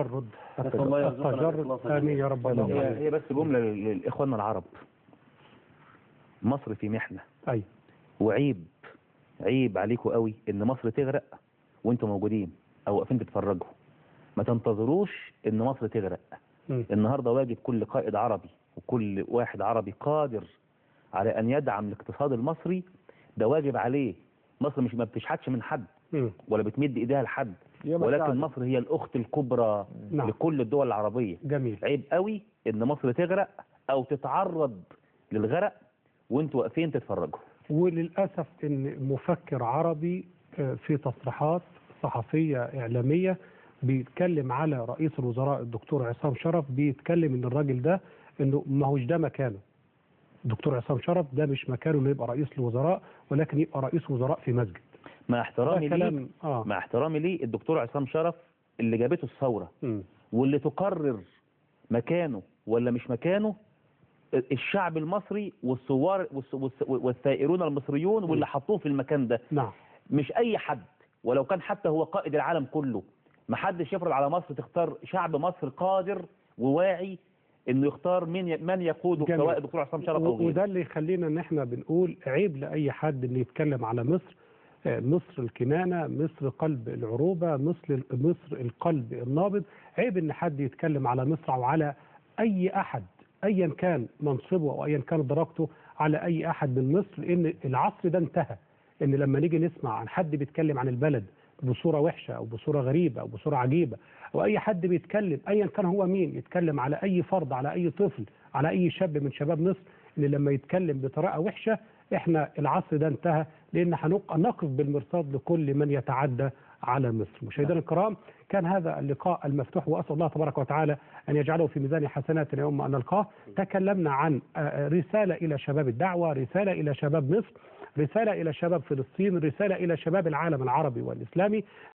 التجرد. التجرد آمين يا رب. هي بس جملة لإخواننا العرب. مصر في محنة. أي. وعيب عليكم قوي إن مصر تغرق وانتم موجودين أو واقفين تتفرجوا. ما تنتظروش إن مصر تغرق. النهاردة واجب كل قائد عربي وكل واحد عربي قادر على أن يدعم الاقتصاد المصري. ده واجب عليه. مصر مش ما بتشحتش من حد ولا بتمد ايديها لحد، ولكن مصر هي الأخت الكبرى لكل الدول العربية. جميل. عيب قوي إن مصر تغرق أو تتعرض للغرق وانتوا واقفين تتفرجوا. وللأسف إن مفكر عربي في تصريحات صحفية إعلامية بيتكلم على رئيس الوزراء الدكتور عصام شرف، بيتكلم إن الراجل ده إنه ما هوش ده مكانه. الدكتور عصام شرف ده مش مكانه إنه يبقى رئيس الوزراء، ولكن يبقى رئيس وزراء في مسجد. مع احترامي ليه الدكتور عصام شرف اللي جابته الثورة واللي تقرر مكانه ولا مش مكانه الشعب المصري والثوار والثائرون المصريون واللي حطوه في المكان ده. نعم. مش اي حد، ولو كان حتى هو قائد العالم كله. ما حدش يفرض على مصر تختار. شعب مصر قادر وواعي انه يختار من يقوده، سواء الدكتور عصام شرف او غيره. وده اللي يخلينا ان احنا بنقول عيب لاي حد انه يتكلم على مصر. مصر الكنانة، مصر قلب العروبة، مصر القلب النابض. عيب ان حد يتكلم على مصر او على اي احد ايا كان منصبه او ايا كان درجته على اي احد من مصر، لان العصر ده انتهى. ان لما نيجي نسمع عن حد بيتكلم عن البلد بصورة وحشة او بصورة غريبة او بصورة عجيبة، او اي حد بيتكلم ايا كان هو مين، يتكلم على اي فرد، على اي طفل، على اي شاب من شباب مصر، ان لما يتكلم بطريقة وحشة احنا العصر ده انتهى، لان هنقف بالمرصاد لكل من يتعدى على مصر. مشاهدينا الكرام، كان هذا اللقاء المفتوح، واسال الله تبارك وتعالى ان يجعله في ميزان حسناتنا يوم ان نلقاه. تكلمنا عن رسالة الى شباب الدعوة، رسالة الى شباب مصر، رسالة الى شباب فلسطين، رسالة الى شباب العالم العربي والاسلامي.